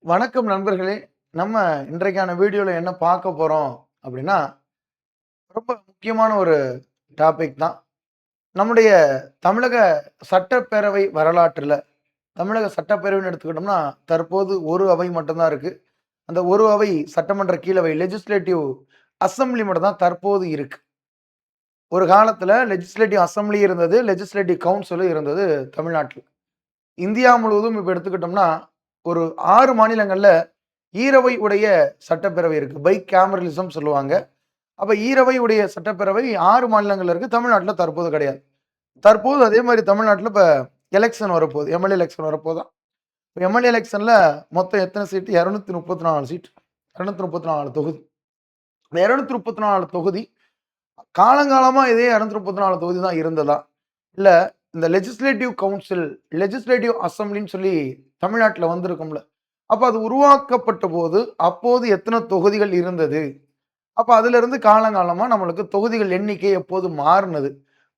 வணக்கம் நண்பர்களே. நம்ம இன்றைக்கான வீடியோல என்ன பார்க்க போறோம் அப்படின்னா, ரொம்ப முக்கியமான ஒரு டாபிக் தான். நம்முடைய தமிழக சட்டப்பேரவை வரலாற்றுல, தமிழக சட்டப்பேரவைன்னு எடுத்துக்கிட்டோம்னா, தற்போது ஒரு அவை மட்டும் தான் இருக்கு. அந்த ஒரு அவை சட்டமன்ற கீழவை லெஜிஸ்லேட்டிவ் அசெம்பிளி மட்டும் தான் தற்போது இருக்கு. ஒரு காலத்துல லெஜிஸ்லேட்டிவ் அசெம்பிளி இருந்தது, லெஜிஸ்லேட்டிவ் கவுன்சிலும் இருந்தது தமிழ்நாட்ல. இந்தியா முழுவதும் இப்ப எடுத்துக்கிட்டோம்னா, ஒரு 6 மாநிலங்கள்ல ஈரவை உடைய சட்டப்பேரவை இருக்கு. பைகேமரலிசம் சொல்லுவாங்க. அப்ப ஈரவை உடைய சட்டப்பேரவை 6 மாநிலங்கள்ல இருக்கு. தமிழ்நாட்டுல தற்போது கிடையாது. தற்போது அதே மாரி தமிழ்நாட்டுல இப்ப எலக்ஷன் வரப்போது. எம்எல்ஏ எலக்ஷன் வரப்போதாம். இப்ப எம்எல்ஏ எலக்ஷன்ல மொத்தம் எத்தன சீட்டு? 234 சீட். 234 தொகுதி. இந்த 234 தொகுதி காலங்காலமா இதே 234 தொகுதி தான் இருந்ததா? இல்ல இந்த லெஜிஸ்லேட்டிவ் கவுன்சில், லெஜிஸ்லேட்டிவ் அசெம்பிளின்னு சொல்லி தமிழ்நாட்டுல வந்திருக்கும்ல. அப்ப அது உருவாக்கப்பட்டபோது, அப்போது எத்தன தொகுதிகள் இருந்தது? அப்ப அதிலிருந்து காலங்காலமா நம்மளுக்கு தொகுதிகள் எண்ணிக்கை எப்போது மாறுனது?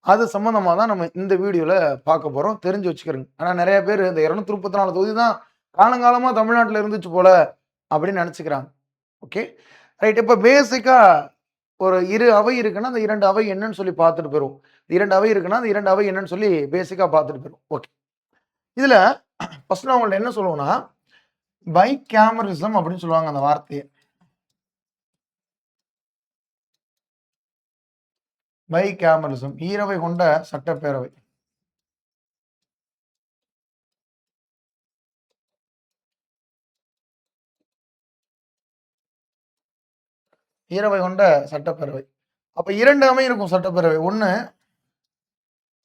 அது சம்மந்தமா தான் நம்ம இந்த வீடியோல பார்க்க போறோம். தெரிஞ்சு வச்சுக்கிறங்க. ஆனா நெறைய பேரு இந்த 234 தொகுதி தான் காலங்காலமா தமிழ்நாட்டுல இருந்துச்சு போல அப்படின்னு நெனச்சுக்கிறாங்க. ஓகே. ரைட். இப்ப பேசிக்கா ஒரு 2 அவை இருக்குன்னா, அந்த 2 அவை என்னன்னு சொல்லி பார்த்துட்டு போயிருவோம். 2 அவை இருக்குன்னா, அந்த 2 அவை என்னன்னு சொல்லி பேசிக்கா பார்த்துட்டு போயிருவோம். ஓகே. இதுல ஃபர்ஸ்ட் நான் உங்கள்ட்ட என்ன சொல்லுவேன்னா, பைகேமரலிசம் அப்படின்னு சொல்லுவாங்க அந்த வார்த்தைய. பைகேமரலிசம் ஈரவை கொண்ட சட்டப்பேரவை. ஈரவை கொண்ட சட்டப்பேரவை. அப்ப 2 அவை இருக்கும் சட்டப்பேரவை. ஒண்ணு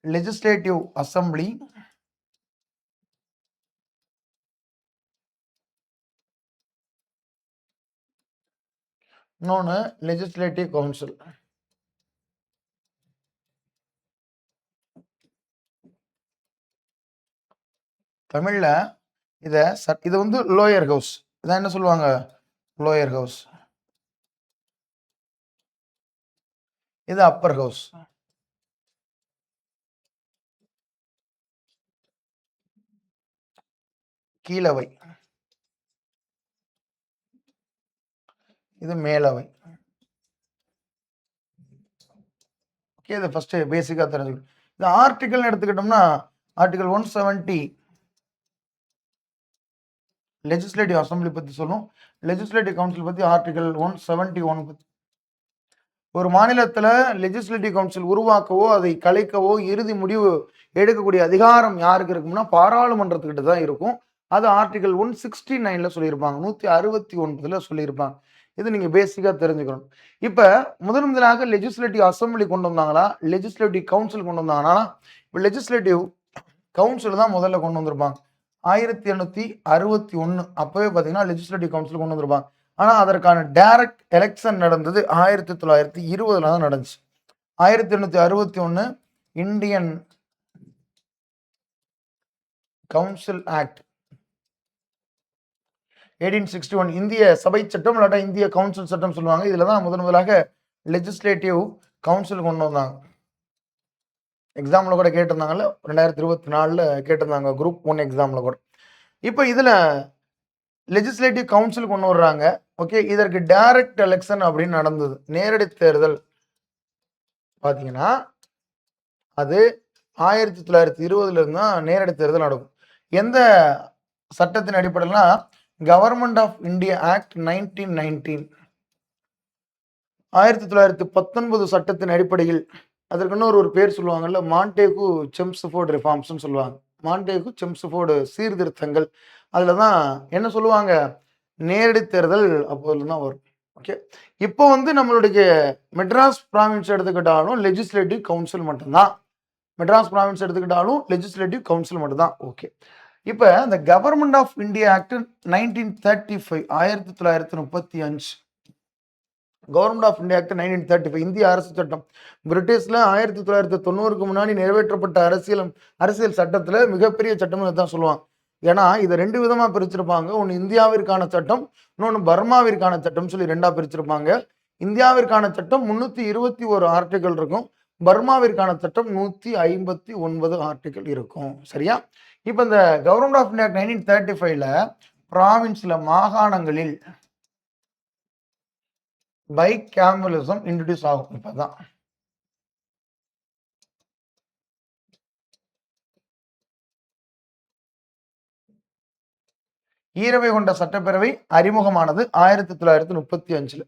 லெஜிஸ்லேட்டிவ் அசெம்பிளி. இன்னொன்னு லெஜிஸ்லேட்டிவ் கவுன்சில். தமிழ்ல இது வந்து லோயர் ஹவுஸ். இதான் என்ன சொல்லுவாங்க? Lower house. இது அப்பர் ஹவுஸ். கீழவை. இது மேலவை. ஓகே. இத ஃபர்ஸ்ட் பேசிக்கா தெரிஞ்சுக்கணும். இந்த ஆர்டிகிள்னு எடுத்துக்கிட்டோம்னா, ஆர்டிகிள் 170 லெஜிஸ்லேட்டிவ் அசெம்பிளி பத்தி சொல்லும். லெஜிஸ்லேட்டிவ் கவுன்சில் பத்தி ஆர்டிகிள் 171 பத்தி. ஒரு மாநிலத்துல லெஜிஸ்லேட்டிவ் கவுன்சில் உருவாக்கவோ, அதை கலைக்கவோ, இறுதி முடிவு எடுக்கக்கூடிய அதிகாரம் யாருக்கு இருக்கும்னா, பாராளுமன்றத்துக்கிட்ட தான் இருக்கும். அது ஆர்டிகிள் 169ல சொல்லியிருப்பாங்க. 169ல சொல்லியிருப்பாங்க. இது நீங்க பேசிக்கா தெரிஞ்சுக்கணும். இப்ப முதலாக லெஜிஸ்லேட்டிவ் அசெம்பிளி கொண்டு வந்தாங்களா? லெஜிஸ்லேட்டிவ் கவுன்சில் கொண்டு வந்தாங்கன்னா, இப்ப லெஜிஸ்லேட்டிவ் கவுன்சில் தான் முதல்ல கொண்டு வந்திருப்பாங்க. 1861 அப்பவே பார்த்தீங்கன்னா, லெஜிஸ்லேட்டிவ் கவுன்சில் கொண்டு வந்திருப்பாங்க. ஆனா, அதற்கான டைரக்ட் எலக்ஷன் நடந்தது 1920ல தான் நடந்துச்சு. 1861 இந்தியன் கவுன்சில் ஆக்ட். 1861 இந்திய சபை சட்டம் இல்லாட்டா இந்திய கவுன்சில் சட்டம் சொல்லுவாங்க. இதுல தான் முதலாக லெஜிஸ்லேட்டிவ் கவுன்சில் கொண்டு வந்தாங்க. எக்ஸாம்ல கூட கேட்டிருந்தாங்கல்ல. 2024ல கேட்டிருந்தாங்க. குரூப் 1 எக்ஸாம்ல கூட. இப்ப இதுல லெஜிஸ்லேட்டிவ் கவுன்சில் கொண்டு வர்றாங்க. ஓகே. இதற்கு டைரக்ட் எலக்ஷன் அப்படின்னு நடந்தது. நேரடி தேர்தல் பார்த்தீங்கன்னா, அது 1920ல இருந்து தான் நேரடி தேர்தல் நடக்கும். எந்த சட்டத்தின் அடிப்படையிலனா, கவர்ன்மென்ட் ஆஃப் இந்தியா ஆக்ட் 1919 1919 சட்டத்தின் அடிப்படையில் அதற்கு இன்னொரு பேர் சொல்லுவாங்கல்ல, மாண்டேகு செம்ஸ்ஃபோர்ட் ரிஃபார்ம்ஸ்ன்னு சொல்லுவாங்க. மாண்டேகு செம்ஸ்ஃபோர்டு சீர்திருத்தங்கள். அதுல தான் என்ன சொல்லுவாங்க? நேரடி தேர்தல் அப்போதுல தான் வரும். ஓகே. இப்போ வந்து நம்மளுடைய மெட்ராஸ் ப்ராவின்ஸ் எடுத்துக்கிட்டாலும் லெஜிஸ்லேட்டிவ் கவுன்சில் மட்டும் தான். மெட்ராஸ் ப்ராவின்ஸ் எடுத்துக்கிட்டாலும் லெஜிஸ்லேட்டிவ் கவுன்சில் மட்டும் தான். ஓகே. இப்ப இந்த government of India act 1935 1935 government of India act 1935 இந்திய அரசு சட்டம். பிரிட்டிஷ்ல 1990க்கு முன்னாடி நிறைவேற்றப்பட்ட அரசியல் சட்டத்துல மிகப்பெரிய சட்டம்னு இதான் சொல்லுவாங்க. ஏன்னா இதை 2 விதமா பிரிச்சிருப்பாங்க. ஒன்னு இந்தியாவிற்கான சட்டம், இன்னொன்னு பர்மாவிற்கான சட்டம் சொல்லி 2ஆ பிரிச்சிருப்பாங்க. இந்தியாவிற்கான சட்டம் 321 ஆர்டிகல் இருக்கும். பர்மாவிற்கான சட்டம் 159 ஆர்டிகல் இருக்கும். சரியா? இப்ப இந்த கவர்ன்மென்ட் ஆஃப் இந்தியா 1935ல ப்ராவின்ஸ்ல மாகாணங்களில் பைகாமரலிசம் இன்ட்ரோடியூஸ் ஆகும். இப்பதான் ஈரவை கொண்ட சட்டப்பேரவை அறிமுகமானது 1935.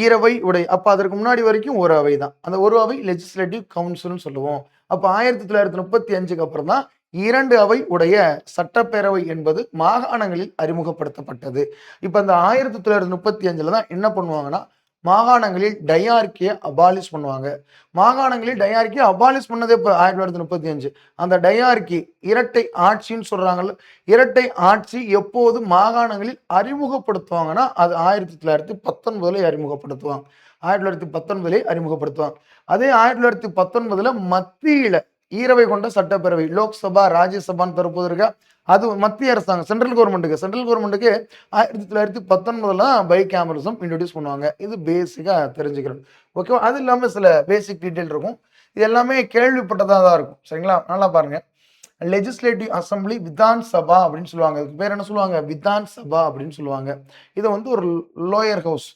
ஈரவை உடைய அப்ப அதற்கு முன்னாடி வரைக்கும் ஒரு அவை தான். அந்த ஒரு அவை லெஜிஸ்லேட்டிவ் கவுன்சில்னு சொல்லுவோம். அப்ப 1935க்கு அப்புறம் தான் 2 அவை உடைய சட்டப்பேரவை என்பது மாகாணங்களில் அறிமுகப்படுத்தப்பட்டது. இப்ப அந்த 1935ல தான் என்ன பண்ணுவாங்கன்னா, மாகாணங்களில் டையார்கிய அபாலிஷ் பண்ணுவாங்க. மாகாணங்களில் டையார்கிய அபாலிஷ் பண்ணதே இப்ப 1935. அந்த டையார்கி இரட்டை ஆட்சின்னு சொல்றாங்கல்ல, இரட்டை ஆட்சி எப்போது மாகாணங்களில் அறிமுகப்படுத்துவாங்கன்னா, அது 1919 அறிமுகப்படுத்துவாங்க. 1919 அறிமுகப்படுத்துவாங்க. அதே 1919 மத்தியில ஈரவை கொண்ட சட்டப்பேரவை லோக்சபா, ராஜ்யசபான்னு தற்போது இருக்க அது மத்திய அரசாங்கம் சென்ட்ரல் கவர்மெண்ட்டுக்கு 1919 பைகாமரலிசம் இன்ட்ரோடியூஸ் பண்ணுவாங்க. இது பேசிக்கா தெரிஞ்சுக்கணும். ஓகேவா? அது இல்லாம சில பேசிக் டீடைல் இருக்கும். இது எல்லாமே கேள்விப்பட்டதா தான் இருக்கும். சரிங்களா? நல்லா பாருங்க. லெஜிஸ்லேட்டிவ் அசம்பிளி விதான் சபா அப்படின்னு சொல்லுவாங்க. இதுக்கு பேர் என்ன சொல்லுவாங்க? விதான் சபா அப்படின்னு சொல்லுவாங்க. இதை வந்து ஒரு லோயர் ஹவுஸ்,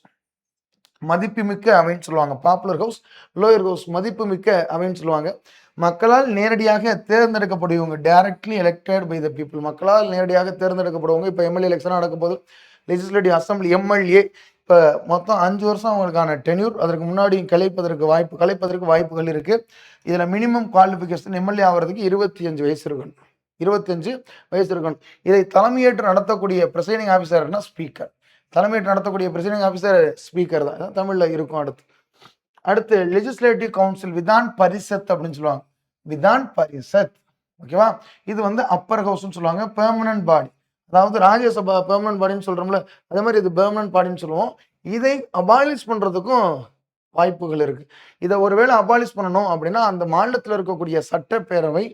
மதிப்புமிக்க அவைன்னு சொல்லுவாங்க. பாப்புலர் ஹவுஸ், லோயர் ஹவுஸ், மதிப்புமிக்க அவைன்னு சொல்லுவாங்க. மக்களால் நேரடியாக தேர்ந்தெடுக்கப்படுவங்க, directly elected by the people. மக்களால் நேரடியாக தேர்ந்தெடுக்கப்படுவாங்க. இப்போ எம்எல்ஏ எலெக்ஷன் நடக்க போது லெஜிஸ்லேட்டிவ் அசம்பிளி எம்எல்ஏ இப்போ மொத்தம் 5 வருஷம் அவங்களுக்கான டென்யூர். அதற்கு முன்னாடி கலைப்பதற்கு வாய்ப்புகள் இருக்கு. இதுல மினிமம் குவாலிஃபிகேஷன் எம்எல்ஏ ஆகிறதுக்கு 25 வயசு இருக்கணும். 25 வயசு இருக்கணும். இதை தலைமையேற்று நடத்தக்கூடிய பிரசைடிங் ஆஃபீஸர்னா ஸ்பீக்கர். தலைமையேற்று நடத்தக்கூடிய பிரசைடிங் ஆஃபீஸர் ஸ்பீக்கர் தான். தமிழ்ல இருக்கும். அடுத்து லெஜிஸ்லேட்டிவ் கவுன்சில் விதான் பரிஷத் அப்படின்னு சொல்லுவாங்க. விதான் பரிஷத். ஓகேவா? இது வந்து அப்பர் ஹவுஸ்ன்னு சொல்லுவாங்க. பெர்மனன்ட் பாடி, அதாவது ராஜ்யசபா பெர்மனன்ட் பாடின்னு சொல்றோம்ல, அதே மாதிரி இது பெர்மனன்ட் பாடின்னு சொல்லுவோம். இதை அபாலிஷ் பண்றதுக்கும் வாய்ப்புகள் இருக்கு. இதை ஒருவேளை அபாலிஷ் பண்ணணும் அப்படின்னா அந்த மாநிலத்தில் இருக்கக்கூடிய சட்டப்பேரவை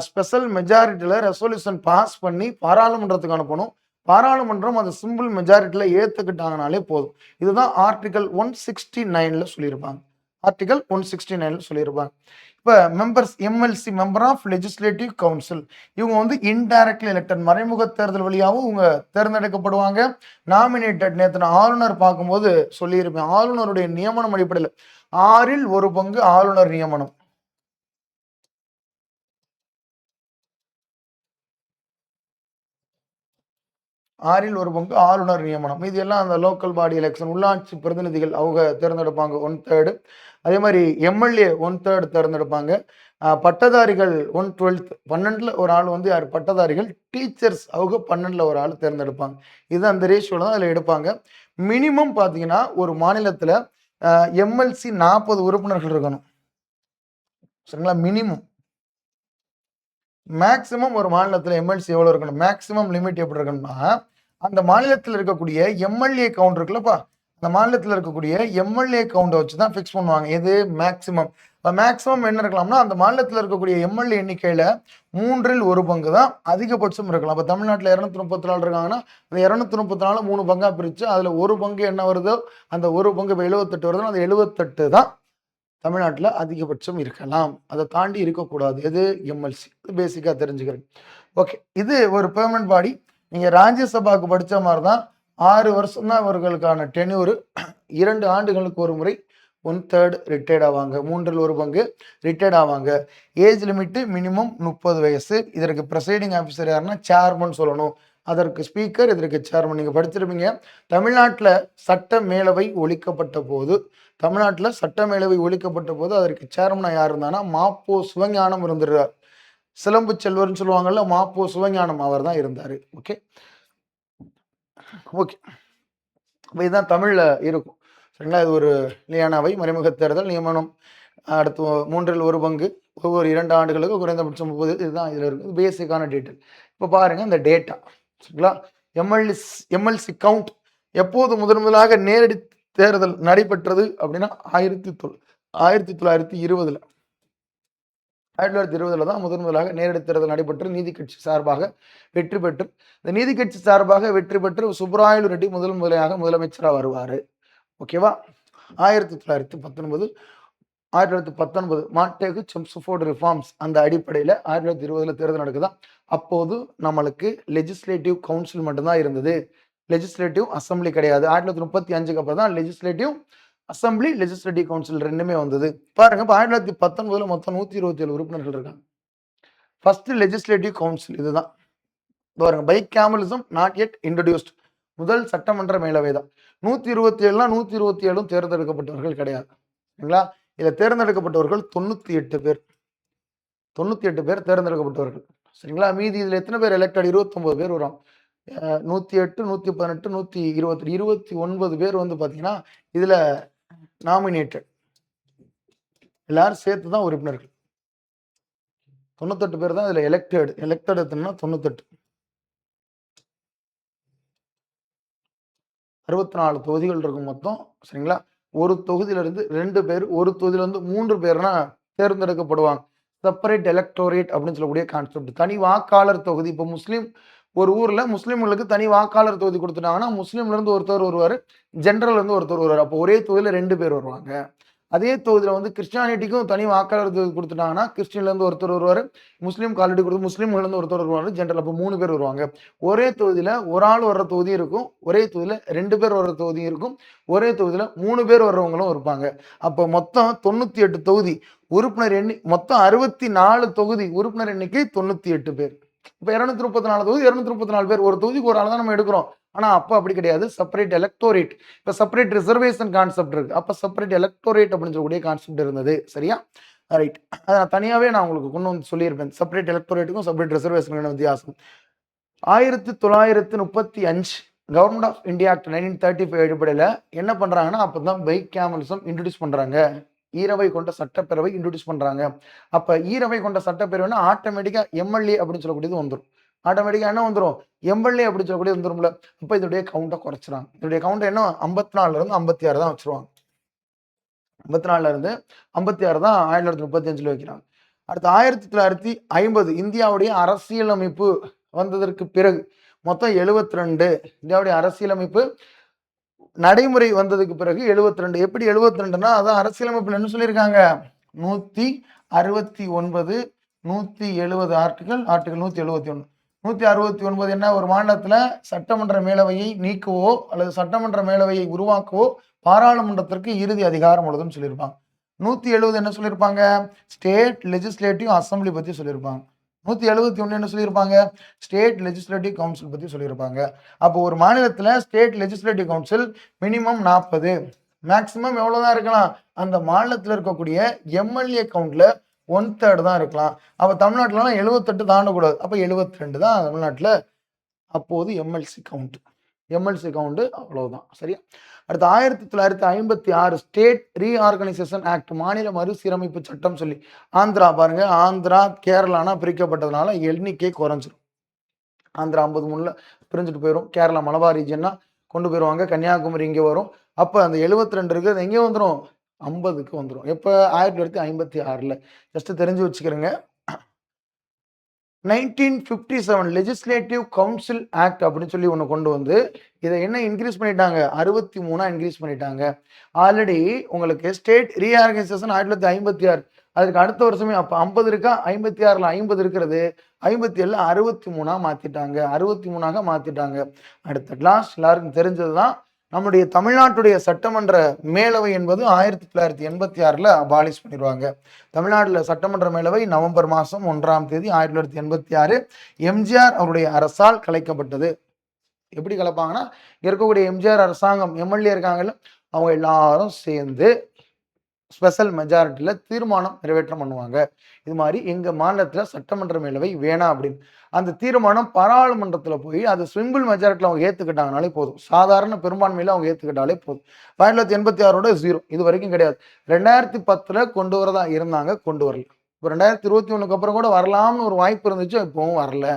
ஸ்பெஷல் மெஜாரிட்டியில ரெசல்யூஷன் பாஸ் பண்ணி பாராளுமன்றத்துக்கு அனுப்பணும். பாராளுமன்றம் அந்த சிம்பிள் மெஜாரிட்டியில ஏத்துக்கிட்டாங்கனாலே போதும். இதுதான் ஆர்டிகல் 169ல சொல்லியிருப்பாங்க. ஆர்டிகல் 169ல சொல்லியிருப்பாங்க. இப்போ members MLC, member of legislative council, இவங்க வந்து இன்டைரக்ட்லி எலெக்டட், மறைமுக தேர்தல் வழியாகவும் இவங்க தேர்ந்தெடுக்கப்படுவாங்க. நாமினேட்டட், நேற்று நான் ஆளுநர் பார்க்கும்போது சொல்லியிருப்பேன், ஆளுநருடைய நியமனம் அடிப்படையில் 6ல் 1 பங்கு ஆளுநர் நியமனம். 6ல் 1 பங்கு ஆளுநர் நியமனம். இது எல்லாம் அந்த லோக்கல் பாடி எலெக்ஷன், உள்ளாட்சி பிரதிநிதிகள் அவங்க தேர்ந்தெடுப்பாங்க 1/3. அதே மாதிரி எம்எல்ஏ 1/3 தேர்ந்தெடுப்பாங்க. பட்டதாரிகள் 1/12, 12ல் ஒரு ஆள் வந்து யார் பட்டதாரிகள். டீச்சர்ஸ் அவங்க 12ல் ஒரு ஆள் தேர்ந்தெடுப்பாங்க. இது அந்த ரேஷியோல தான் அதில் எடுப்பாங்க. மினிமம் பார்த்தீங்கன்னா ஒரு மாநிலத்தில் எம்எல்சி 40 உறுப்பினர்கள் இருக்கணும். சரிங்களா? மினிமம். மேக்சிமம் ஒரு மாநிலத்தில் எம்எல்சி எவ்வளோ இருக்கணும்? மேக்சிமம் லிமிட் எப்படி இருக்கணும்னா, அந்த மாநிலத்தில் இருக்கக்கூடிய எம்எல்ஏ கவுண்ட் இருக்குல்லப்பா, அந்த மாநிலத்தில் இருக்கக்கூடிய எம்எல்ஏ கவுண்டை வச்சு தான் ஃபிக்ஸ் பண்ணுவாங்க. எது? மேக்சிமம். இப்போ மேக்சிமம் என்ன இருக்கலாம்னா, அந்த மாநிலத்தில் இருக்கக்கூடிய எம்எல்ஏ எண்ணிக்கையில் 3ல் 1 பங்கு தான் அதிகபட்சம் இருக்கலாம். இப்போ தமிழ்நாட்டில் 234 இருக்காங்கன்னா, அந்த 234 3 பங்காக பிரித்து அதில் 1 பங்கு என்ன வருதோ அந்த 1 பங்கு இப்போ 78 வருதுன்னா அந்த 78 தான் தமிழ்நாட்டில் அதிகபட்சம் இருக்கலாம். அதை தாண்டி இருக்கக்கூடாது. எது? எம்எல்சி. பேசிக்காக தெரிஞ்சுக்கிறேன். ஓகே, இது ஒரு பெர்மனன்ட் பாடி. நீங்கள் ராஜ்யசபாவுக்கு படித்த மாதிரி தான் 6 வருஷம் தான் இவர்களுக்கான டென்யூர். 2 ஆண்டுகளுக்கு ஒரு முறை 1/3 ரிட்டையர்ட் ஆவாங்க. 3ல் 1 பங்கு ரிட்டையர்ட் ஆவாங்க. ஏஜ் லிமிட்டு மினிமம் 30 வயசு. இதற்கு ப்ரெசைடிங் ஆஃபீஸர் யாருன்னா சேர்மன் சொல்லணும். அதற்கு ஸ்பீக்கர், இதற்கு சேர்மன். நீங்கள் படிச்சிருப்பீங்க, தமிழ்நாட்டில் சட்ட மேலவை ஒழிக்கப்பட்ட போது அதற்கு சேர்மனாக யார் இருந்தாங்கன்னா மாப்போ சிவஞானம் இருந்துறார். சிலம்பு செல்வர்னு சொல்லுவாங்கல்ல, மாப்போ சிவஞானம் அவர் தான் இருந்தார். ஓகே ஓகே இப்போ இதுதான் தமிழில் இருக்கும். சரிங்களா? இது ஒரு நிலையான அவை, மறைமுக தேர்தல், நியமனம், அடுத்து 3ல் 1 பங்கு, ஒவ்வொரு 2 ஆண்டுகளுக்கு குறைந்தபட்சம் 30. இதுதான் இதில் இருக்குது பேசிக்கான டீட்டெயில். இப்போ பாருங்கள் இந்த டேட்டா. சரிங்களா? எம்எல்சி கவுண்ட் எப்போது முதலாக நேரடி தேர்தல் நடைபெற்றது அப்படின்னா 1920ல். 1920ல் தான் முதலாக நேரடி தேர்தல் நடைபெற்று நீதி கட்சி சார்பாக வெற்றி பெற்று, இந்த நீதி கட்சி சார்பாக வெற்றி பெற்று சுப்பராயலு ரெட்டி முதலாக முதலமைச்சராக வருவார். ஓகேவா? 1919 மாண்டேகு செம்ஸ்ஃபோர்டு ரிஃபார்ம்ஸ் அந்த அடிப்படையில் 1920ல் தேர்தல் நடக்குதா. அப்போது நம்மளுக்கு லெஜிஸ்லேட்டிவ் கவுன்சில் மட்டும்தான் இருந்தது, லெஜிஸ்லேட்டிவ் அசம்பிளி கிடையாது. 1935க்கு அப்புறம் தான் லெஜிஸ்லேட்டிவ் அசம்பிளி, லெஜிஸ்லேட்டிவ் கவுன்சில் 2மே வந்தது. பாருங்க, இப்போ 1919ல மொத்தம் 127 உறுப்பினர்கள் இருக்காங்க. ஃபர்ஸ்ட் லெஜிஸ்லேட்டிவ் கவுன்சில் இதுதான். பாருங்க, பைகாமலிசம் நாட் yet இன்ட்ரோடியூஸ்ட். முதல் சட்டமன்ற மேலவை தான். 127னா 127ம் தேர்ந்தெடுக்கப்பட்டவர்கள் கிடையாது. சரிங்களா? இதில் தேர்ந்தெடுக்கப்பட்டவர்கள் 98 பேர். 98 பேர் தேர்ந்தெடுக்கப்பட்டவர்கள். சரிங்களா? மீதி இதில் எத்தனை பேர் எலெக்டட்? 29 பேர் வரும். 108, 118, 120, 29 பேர் வந்து பார்த்தீங்கன்னா இதில் நாமினேட்டட். எல்லாரும் சேர்த்து தான் உறுப்பினர்கள். 98 பேர் தான் இதில் எலெக்டட். எலெக்டட் எத்தனைன்னா 98. 64 தொகுதிகள் இருக்கும் மொத்தம். சரிங்களா? ஒரு தொகுதியிலிருந்து 2 பேர், ஒரு தொகுதியிலிருந்து 3 பேர்னா தேர்ந்தெடுக்கப்படுவாங்க. செப்பரேட் எலக்டோரேட் அப்படின்னு சொல்லக்கூடிய கான்செப்ட். தனி வாக்காளர் தொகுதி. இப்போ முஸ்லீம் ஒரு ஊர்ல முஸ்லீம்களுக்கு தனி வாக்காளர் தொகுதி கொடுத்துட்டாங்கன்னா, முஸ்லீம்ல இருந்து ஒருத்தர் வருவாரு, ஜெனரல்ல இருந்து ஒருத்தர் வருவாரு. அப்போ ஒரே தொகுதியில 2 பேர் வருவாங்க. அதே தொகுதியில வந்து கிறிஸ்டியானிட்டிக்கும் தனி வாக்காளர் தொகுதி கொடுத்துட்டாங்கன்னா, கிறிஸ்டின்ல இருந்து ஒருத்தர் வருவாரு, முஸ்லீம் ஆல்ரெடி கொடுத்து முஸ்லீம்ல இருந்து ஒருத்தர் வருவாரு, ஜெனரல். அப்போ 3 பேர் வருவாங்க. ஒரே தொகுதியில ஒரு ஆள் வர்ற தொகுதி இருக்கும், ஒரே தொகுதியில 2 பேர் வர்ற தொகுதி இருக்கும், ஒரே தொகுதியில 3 பேர் வர்றவங்களும் இருப்பாங்க. அப்போ மொத்தம் 98 தொகுதி. உறுப்பினர் மொத்தம் 64 தொகுதி. உறுப்பினர் எண்ணிக்கை 98 பேர். இப்போ 234 தொகுதி, 234 பேர். ஒரு தொகுதிக்கு ஒரு ஆள் தான் நம்ம எடுக்கிறோம். ஆனா அப்ப அப்படி கிடையாது. Separate electorate. இப்ப செப்பரேட் ரிசர்வேஷன் கான்செப்ட் இருக்கு. அப்ப செப்பரேட் எலக்டோரேட் அப்படின்னு சொல்லக்கூடிய கான்செப்ட் இருந்தது. சரியா? ரைட். அதை நான் தனியாவே நான் உங்களுக்கு கொண்டு வந்து சொல்லியிருப்பேன். செப்பரேட் எலக்டோரேட்டுக்கும் செப்பரேட் ரிசர்வேஷனுக்கான வித்தியாசம். 1935 கவர்மெண்ட் ஆஃப் இந்தியா ஆக்ட் 1935 அடிப்படையில் என்ன பண்றாங்கன்னா, அப்பதான் பைகாமலிசம் இன்ட்ரோடியூஸ் பண்றாங்க. ஈரவை கொண்ட சட்டப்பேரவை இன்ட்ரோடியூஸ் பண்றாங்க. அப்ப ஈரவை கொண்ட சட்டப்பேரவைன்னா ஆட்டோமேட்டிக்கா எம்எல்ஏ அப்படின்னு சொல்லக்கூடியது வந்துடும். ஆட்டோமேட்டிக்கா என்ன வந்துடும்? எம்எல்ஏ அப்படின்னு சொல்லக்கூடியது வந்துரும்ல. அப்ப இதோடைய கவுண்டை குறைச்சிறாங்க. இதோடைய கவுண்ட் என்ன? 54ல இருந்து 56 தான் வச்சிருவாங்க. 54ல இருந்து 56 தான் 1935 வைக்கிறாங்க. அடுத்து 1950 இந்தியாவுடைய அரசியலமைப்பு வந்ததற்கு பிறகு மொத்தம் 72. இந்தியாவுடைய அரசியலமைப்பு நடைமுறை வந்ததுக்கு பிறகு 72. எப்படி 72னா, அதான் அரசியலமைப்புல என்ன சொல்லியிருக்காங்க? 169, 170 ஆர்டிகல் 171. 169 என்ன? ஒரு மாநிலத்துல சட்டமன்ற மேலவையை நீக்கவோ அல்லது சட்டமன்ற மேலவையை உருவாக்கவோ பாராளுமன்றத்திற்கு இறுதி அதிகாரம் உள்ளதுன்னு சொல்லியிருப்பாங்க. 170 என்ன சொல்லியிருப்பாங்க? ஸ்டேட் லெஜிஸ்லேட்டிவ் அசம்பிளி பத்தி சொல்லியிருப்பாங்க. 171 என்ன சொல்லியிருப்பாங்க? ஸ்டேட் லெஜிஸ்லேட்டிவ் கவுன்சில் பத்தி சொல்லியிருப்பாங்க. அப்போ ஒரு மாநிலத்துல state legislative council minimum 40, maximum எவ்வளவுதான் இருக்கலாம்? அந்த மாநிலத்தில் இருக்கக்கூடிய எம்எல்ஏ கவுண்ட்ல 1/3 தான் இருக்கலாம். அப்ப தமிழ்நாட்டுல 78 தாண்டக்கூடாது. அப்ப 72 தான் தமிழ்நாட்டுல அப்போது எம்எல்சி கவுண்ட். எம்எல்சி கவுண்ட் அவ்வளவுதான். சரியா? அடுத்து 1956 ஸ்டேட் ரீஆர்கனைசேஷன் ஆக்ட், மாநில மறுசீரமைப்பு சட்டம் சொல்லி ஆந்திரா பாருங்க, ஆந்திரா கேரளானா பிரிக்கப்பட்டதுனால எண்ணிக்கை குறைஞ்சிரும். ஆந்திரா 53ல பிரிஞ்சுட்டு போயிடும். கேரளா மலபார் ரீஜன்னா கொண்டு போயிடுவாங்க. கன்னியாகுமரி இங்கே வரும். அப்போ அந்த 72 இருக்கிறது எங்கே வந்துடும்? 50க்கு வந்துடும். எப்போ? 1956ல. ஜஸ்ட் தெரிஞ்சு வச்சுக்கிறேங்க. 1957 லெஜிஸ்லேட்டிவ் கவுன்சில் ஆக்ட் அப்படின்னு சொல்லி ஒன்று கொண்டு வந்து இதை என்ன இன்க்ரீஸ் பண்ணிட்டாங்க? 63 இன்க்ரீஸ் பண்ணிட்டாங்க. ஆல்ரெடி உங்களுக்கு ஸ்டேட் ரீஆர்கனைசேஷன் 1956. அதுக்கு அடுத்த வருஷமே அப்போ 50 இருக்கா? 56ல 50 இருக்கிறது 57ல 63 மாத்திட்டாங்க. 63 மாத்திட்டாங்க. அடுத்த கிளாஸ் எல்லாருக்கும் தெரிஞ்சது தான், நம்முடைய தமிழ்நாட்டுடைய சட்டமன்ற மேலவை என்பது 1986ல அபாலிஷ் பண்ணிடுவாங்க. தமிழ்நாட்டில் சட்டமன்ற மேலவை நவம்பர் மாதம் 1ஆம் தேதி 1986 எம்ஜிஆர் அவருடைய அரசால் கலைக்கப்பட்டது. எப்படி கலைப்பாங்கன்னா, இருக்கக்கூடிய எம்ஜிஆர் அரசாங்கம் எம்எல்ஏ இருக்காங்கல்ல, அவங்க எல்லாரும் சேர்ந்து ஸ்பெஷல் மெஜாரிட்டியில் தீர்மானம் நிறைவேற்றம் பண்ணுவாங்க. இது மாதிரி எங்கள் மாநிலத்தில் சட்டமன்ற மேலவை வேணாம் அப்படின்னு. அந்த தீர்மானம் பாராளுமன்றத்தில் போய் அது சிம்பிள் மெஜாரிட்டியில் அவங்க ஏற்றுக்கிட்டாங்கனாலே போதும். சாதாரண பெரும்பான்மையில் அவங்க ஏற்றுக்கிட்டாலே போதும். 1986 0 இது வரைக்கும் கிடையாது. 2010 கொண்டு வரதா இருந்தாங்க, கொண்டு வரல. இப்போ 2021 அப்புறம் கூட வரலாம்னு ஒரு வாய்ப்பு இருந்துச்சு, இப்போவும் வரல.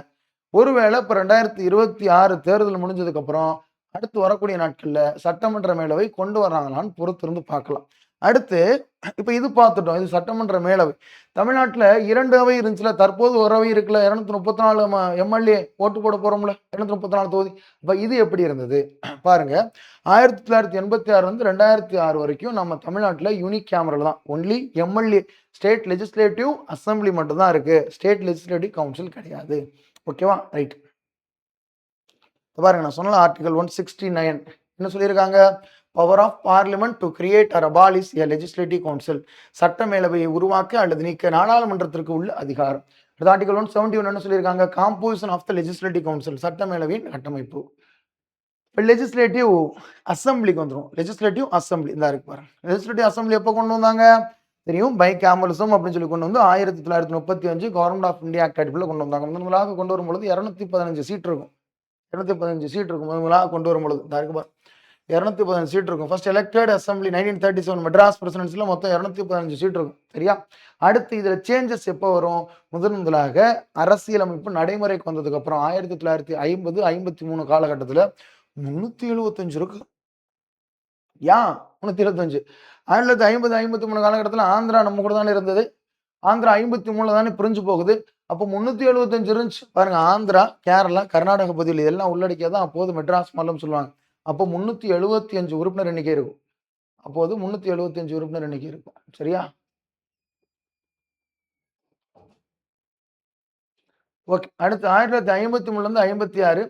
ஒருவேளை இப்போ 2026 தேர்தல் முடிஞ்சதுக்கப்புறம் அடுத்து வரக்கூடிய நாட்களில் சட்டமன்ற மேலவை கொண்டு வர்றாங்களான்னு பொறுத்திருந்து பார்க்கலாம். அடுத்து இப்போ இது பார்த்துட்டோம், இது சட்டமன்ற மேலவை. தமிழ்நாட்டில் 2 அவை இருந்துச்சுல, தற்போது ஒரு அவை இருக்குல்ல, 234 எம்எல்ஏ ஓட்டு போட போகிறோம்ல, 234 தொகுதி. இப்போ இது எப்படி இருந்தது பாருங்க. 1986 வந்து 2006 வரைக்கும் நம்ம தமிழ்நாட்டில் யூனிக் கேமரா தான். Only MLA, state legislative assembly மட்டும் தான் இருக்கு. ஸ்டேட் லெஜிஸ்லேட்டிவ் கவுன்சில் கிடையாது. ஓகேவா? ரைட். பாருங்க, நான் சொன்ன ஆர்டிகல் 169 என்ன சொல்லியிருக்காங்க? Power of parliament to create or abolish a legislative council. சட்டமேலவையை உருவாக்க அல்லது நீக்க நாடாளுமன்றத்திற்கு உள்ள அதிகாரம். ஆர்டிகல் 171 என்ன சொல்லியிருக்காங்க? Composition of the legislative council. சட்டமேலவையின் கட்டமைப்பு. இப்போ லெஜிஸ்லேட்டிவ் அசம்பிளிக்கு வந்துடும். லெஜிஸ்லேட்டிவ் அசம்பிளி இந்த இருக்கு பாருங்க. லெஜிஸ்லேட்டிவ் அசம்பிளி எப்போ கொண்டு வந்தாங்க தெரியும்? பை கேமலிசம் அப்படின்னு சொல்லி கொண்டு வந்து 1935 கவர்மெண்ட் ஆஃப் இந்தியா ஆக்ட் அடிப்படையில் கொண்டு வந்தாங்க. முதலாக கொண்டு வரும்பொழுது 215 சீட் இருக்கும். 215 சீட் இருக்கும். முதலாக கொண்டு வரும்பொழுது இந்த இருக்கு பாருங்க. 215 சீட் இருக்கும். ஃபர்ஸ்ட் எலெக்டட் அசம்பிளி 1937 மெட்ராஸ் பிரசிடென்சியில் மொத்தம் 215 சீட் இருக்கும். சரியா? அடுத்து இதில் சேஞ்சஸ் எப்போ வரும்? முதலாக அரசியலமைப்பு நடைமுறைக்கு வந்ததுக்கு அப்புறம் 1950 53 காலகட்டத்தில் 375 இருக்கு. ஏன் 375? 1950 53 காலகட்டத்தில் ஆந்திரா நம்ம கூட தானே இருந்தது. ஆந்திரா 53 தானே பிரிஞ்சு போகுது. அப்போ 375 இருந்துச்சு பாருங்க. ஆந்திரா, கேரளா, கர்நாடக பகுதியில் இதெல்லாம் உள்ளடக்கியதான் அப்போது மெட்ராஸ் மாநிலம் சொல்லுவாங்க. அப்போ 375 உறுப்பினர் எண்ணிக்கை இருக்கும். அப்போது 375 உறுப்பினர் எண்ணிக்கை இருக்கும். சரியா? ஓகே. அடுத்து 1953லேருந்து 56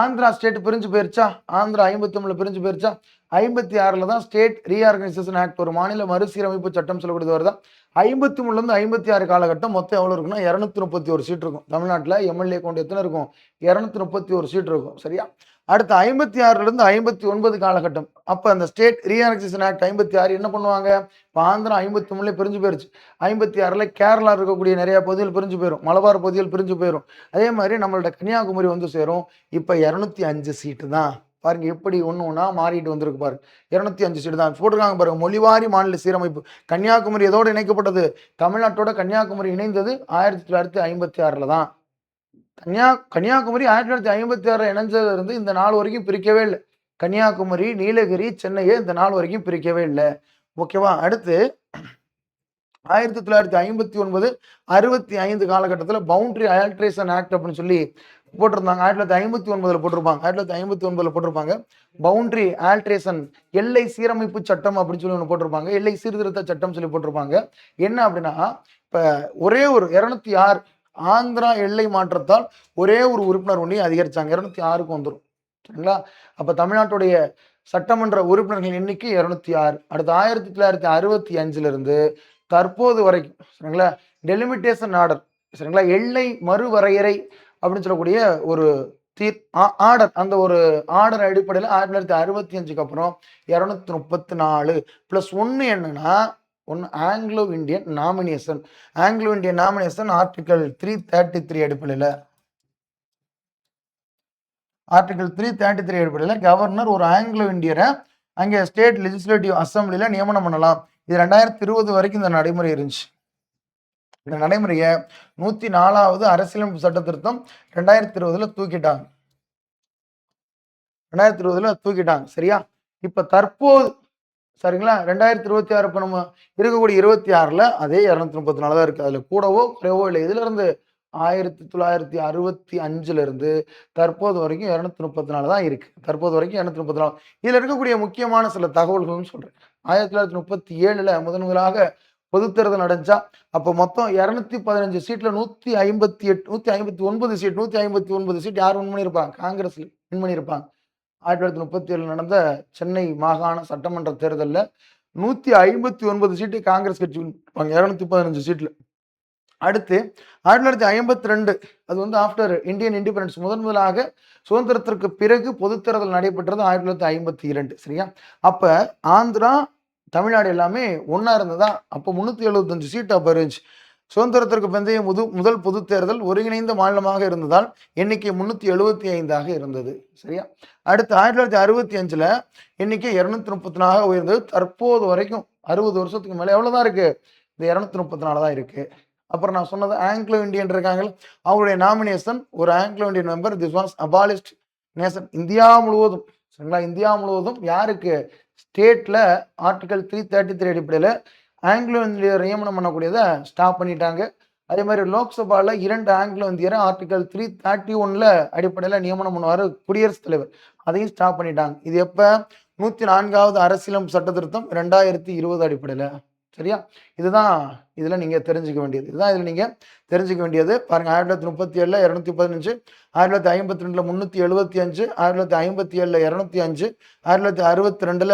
ஆந்திரா ஸ்டேட் பிரிஞ்சு போயிருச்சா? ஆந்திரா 53ல பிரிஞ்சு போயிருச்சா? 56ல் தான் ஸ்டேட் ரீஆர்கனைசேஷன் ஆக்ட், ஒரு மாநில மறுசீரமைப்பு சட்டம் சொல்லக்கூடியது வருதா? 53லேருந்து 56 காலகட்டம் மொத்தம் எவ்வளோ இருக்குன்னா 231 சீட் இருக்கும். தமிழ்நாட்டில் எம்எல்ஏ கவுண்ட் எத்தனை இருக்கும்? 231 சீட் இருக்கும். சரியா? அடுத்து 56லேருந்து 59 காலகட்டம். அப்போ அந்த ஸ்டேட் ரீஆர்கனைசேஷன் ஆக்ட் 56 என்ன பண்ணுவாங்க? இப்போ ஆந்திரா 53ல பிரிஞ்சு போயிருச்சு. 56ல் கேரளா இருக்கக்கூடிய நிறைய பகுதிகள் பிரிஞ்சு போயிடும். மலபார் பகுதிகள் பிரிஞ்சு போயிடும். அதே மாதிரி நம்மளோட கன்னியாகுமரி வந்து சேரும். இப்போ 205 சீட்டு தான். பாருங்க எப்படி ஒன்று ஒன்றா மாறிட்டு வந்திருக்கு பாருங்க. 205 சீட்டு தான் போட்டிருக்காங்க பாருங்க. மொழிவாரி மாநில சீரமைப்பு. கன்னியாகுமரி எதோடு இணைக்கப்பட்டது? தமிழ்நாட்டோட கன்னியாகுமரி இணைந்தது 1956ல் தான். கன்னியாகுமரி 1956 இணைஞ்சதுல இருந்து இந்த நாள் வரைக்கும் பிரிக்கவே இல்லை. கன்னியாகுமரி, நீலகிரி, சென்னையை இந்த நாள் வரைக்கும் பிரிக்கவே இல்லை. ஓகேவா? அடுத்து 1959 65 காலகட்டத்தில் பவுண்டரி ஆல்ட்ரேஷன் ஆக்ட் அப்படின்னு சொல்லி போட்டிருந்தாங்க. 1959 போட்டிருப்பாங்க. 1959 போட்டிருப்பாங்க. பவுண்டரி ஆல்ட்ரேஷன், எல்லை சீரமைப்பு சட்டம் அப்படின்னு சொல்லி ஒன்று போட்டிருப்பாங்க. எல்லை சீர்திருத்த சட்டம் சொல்லி போட்டிருப்பாங்க. என்ன அப்படின்னா, இப்போ ஒரே ஒரு 206 ஆந்திரா எல்லை மாற்றத்தால் ஒரே ஒரு உறுப்பினர் ஒன்றையும் அதிகரிச்சாங்க. 206க்கு வந்துடும். சரிங்களா? அப்போ தமிழ்நாட்டுடைய சட்டமன்ற உறுப்பினர்கள் எண்ணிக்கை 206. அடுத்து 1965 இருந்து தற்போது வரைக்கும் சரிங்களா டெலிமிட்டேஷன் ஆர்டர் சரிங்களா எல்லை மறுவரையறை அப்படின்னு சொல்லக்கூடிய ஒரு ஆர்டர், அந்த ஒரு ஆர்டர் அடிப்படையில் 1965க்கு அப்புறம் 234 + 1 என்னன்னா Anglo Indian nomination. Anglo Indian nomination article 333 அடிப்படையில் கவர்னர் ஒரு ஆங்கிலோ இந்தியரை அங்கே ஸ்டேட் லெஜிஸ்லேட்டிவ் அசம்பிளியில் நியமனம் பண்ணலாம். இது 2020 வரைக்கும் இந்த நடைமுறை இருந்துச்சு. இந்த நடைமுறையை 104வது அரசியலமைப்பு சட்ட திருத்தம் 2020 தூக்கிட்டாங்க. 2020 தூக்கிட்டாங்க. சரியா? இப்ப தற்போது சரிங்களா 2026 இப்ப நம்ம இருக்கக்கூடிய 26ல அதே 234 தான் இருக்கு. அதுல கூடவோ குறைவோ இல்லை. இதுல இருந்து 1965ல இருந்து தற்போது வரைக்கும் 234 தான் இருக்கு. தற்போது வரைக்கும் 234. இதுல இருக்கக்கூடிய முக்கியமான சில தகவல்கள்னு சொல்றேன். 1937ல முதலாக பொதுத் தேர்தல் நடந்துச்சா? அப்போ மொத்தம் 215 சீட்ல 159 சீட் யார் வின் பண்ணியிருப்பாங்க? காங்கிரஸ் வின் பண்ணியிருப்பாங்க. 1937 நடந்த சென்னை மாகாண சட்டமன்ற தேர்தலில் 159 சீட்டு காங்கிரஸ் கட்சி வின் பண்ணிருப்பாங்க. 215 சீட்ல. அடுத்து 1952 அது வந்து ஆஃப்டர் இந்தியன் இண்டிபெண்டன்ஸ் முதலாக சுதந்திரத்திற்கு பிறகு பொதுத் தேர்தல் நடைபெற்றது 1952. சரியா? அப்ப ஆந்திரா, தமிழ்நாடு எல்லாமே ஒன்னா இருந்ததா? அப்போ 375 சீட் அப்ப இருந்துச்சு. சுதந்திரத்திற்கு பிந்தைய முதல் பொது தேர்தல் ஒருங்கிணைந்த மாநிலமாக இருந்ததால் எண்ணிக்கை 375ஆக இருந்தது. சரியா? அடுத்து 1965ல எண்ணிக்கை 234 உயர்ந்தது. தற்போது வரைக்கும் 60 வருஷத்துக்கு மேல எவ்வளவுதான் இருக்கு? இந்த 234 தான் இருக்கு. அப்புறம் நான் சொன்னது ஆங்கிலோ இந்தியன் இருக்காங்க, அவங்களுடைய நாமினேஷன் ஒரு Anglo Indian member. This was abolished nation. India முழுவதும் சரிங்களா? இந்தியா முழுவதும் யாருக்கு? ஸ்டேட்ல ஆர்டிகல் 333 அடிப்படையில் ஆங்கிலோ இந்தியர் நியமனம் பண்ணக்கூடியதை ஸ்டாப் பண்ணிட்டாங்க. அதே மாதிரி லோக்சபால 2 ஆங்கிலோ இந்தியரை ஆர்டிகல் 331ல அடிப்படையில் நியமனம் பண்ணுவார் குடியரசுத் தலைவர். அதையும் ஸ்டாப் பண்ணிட்டாங்க. இது எப்ப? 104வது அரசியலமைப்பு சட்ட திருத்தம் 2020 அடிப்படையில். சரியா? இதுதான் இதுல நீங்க தெரிஞ்சுக்க வேண்டியது. இதுதான் இதுல நீங்க தெரிஞ்சுக்க வேண்டியது. பாருங்க 1937ல 215, 1952ல 375, 1957ல 205, 1962ல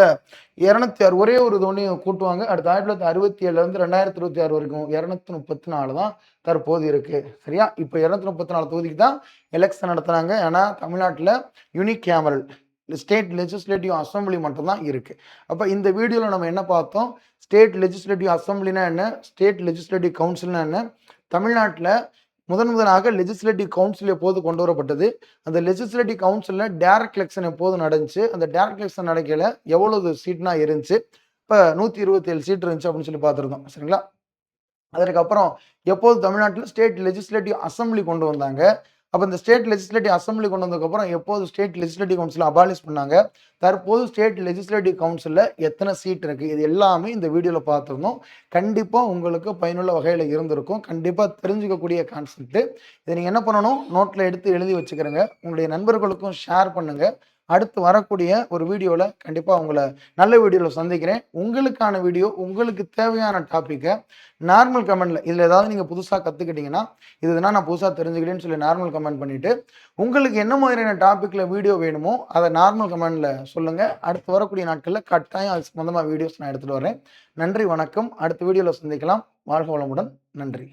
206 ஒரே ஒரு தோனியும் கூட்டுவாங்க. அடுத்து 1967ல இருந்து 2026 வரைக்கும் 234 தான் தற்போது இருக்கு. சரியா? இப்ப 234 தொகுதிக்கு தான் எலக்ஷன் நடத்துனாங்க. ஏன்னா தமிழ்நாட்டுல யூனிகேமரல் ஸ்டேட் லெஜிஸ்லேட்டிவ் அசெம்பிளி மட்டும் தான் இருக்கு. அப்ப இந்த வீடியோல நம்ம என்ன பார்த்தோம்? ஸ்டேட் லெஜிஸ்லேட்டிவ் அசெம்பிளினா என்ன? ஸ்டேட் லெஜிஸ்லேட்டிவ் கவுன்சில்னா என்ன? தமிழ்நாட்டுல முதலாக லெஜிஸ்லேட்டிவ் கவுன்சில் எப்போது கொண்டு வரப்பட்டது? அந்த லெஜிஸ்லேட்டிவ் கவுன்சில்ல டைரக்ட் எலக்ஷன் எப்போது நடந்துச்சு? அந்த டைரக்ட் எலக்ஷன் நடக்கையில எவ்வளவு சீட்னா இருந்துச்சு? இப்ப 127 சீட் இருந்துச்சு அப்படின்னு சொல்லி பார்த்திருந்தோம். சரிங்களா? அதற்கப்புறம் எப்போது தமிழ்நாட்டில் ஸ்டேட் லெஜிஸ்லேட்டிவ் அசெம்பிளி கொண்டு வந்தாங்க? அப்ப இந்த ஸ்டேட் லெஜிஸ்லேட்டிவ் அசெம்பிளி கொண்டு வந்ததுக்கப்புறம் எப்போது ஸ்டேட் லெஜிஸ்லேட்டிவ் கவுன்சில் அபாலிஷ் பண்ணாங்க? தற்போது ஸ்டேட் லெஜிஸ்லேட்டிவ் கவுன்சில்ல எத்தனை சீட் இருக்கு? இது எல்லாமே இந்த வீடியோல பார்த்திருந்தோம். கண்டிப்பா உங்களுக்கு பயனுள்ள வகையில இருந்திருக்கும். கண்டிப்பா தெரிஞ்சுக்கக்கூடிய கான்செப்ட். இத நீங்க என்ன பண்ணணும்? நோட்ல எடுத்து எழுதி வச்சுக்கிறங்க. உங்களுடைய நண்பர்களுக்கும் ஷேர் பண்ணுங்க. அடுத்து வரக்கூடிய ஒரு வீடியோல கண்டிப்பா உங்கள நல்ல வீடியோல சந்திக்கிறேன். உங்களுக்கான வீடியோ, உங்களுக்கு தேவையான டாபிக்க நார்மல் கமெண்ட்ல இதுல ஏதாவது நீங்க புதுசா கத்துக்கிட்டீங்கன்னா, இதுதான் நான் புதுசா தெரிஞ்சுக்கிட்டேன்னு சொல்லி நார்மல் கமெண்ட் பண்ணிட்டு, உங்களுக்கு என்ன மாதிரியான டாபிக்ல வீடியோ வேணுமோ, அத நார்மல் கமெண்ட்ல சொல்லுங்க. அடுத்து வரக்கூடிய நாட்கள்ல கட்டாயம் அது சம்பந்தமா வீடியோஸ் நான் எடுத்துட்டு வரேன். நன்றி, வணக்கம். அடுத்த வீடியோல சந்திக்கலாம். வாழ்க வளமுடன். நன்றி.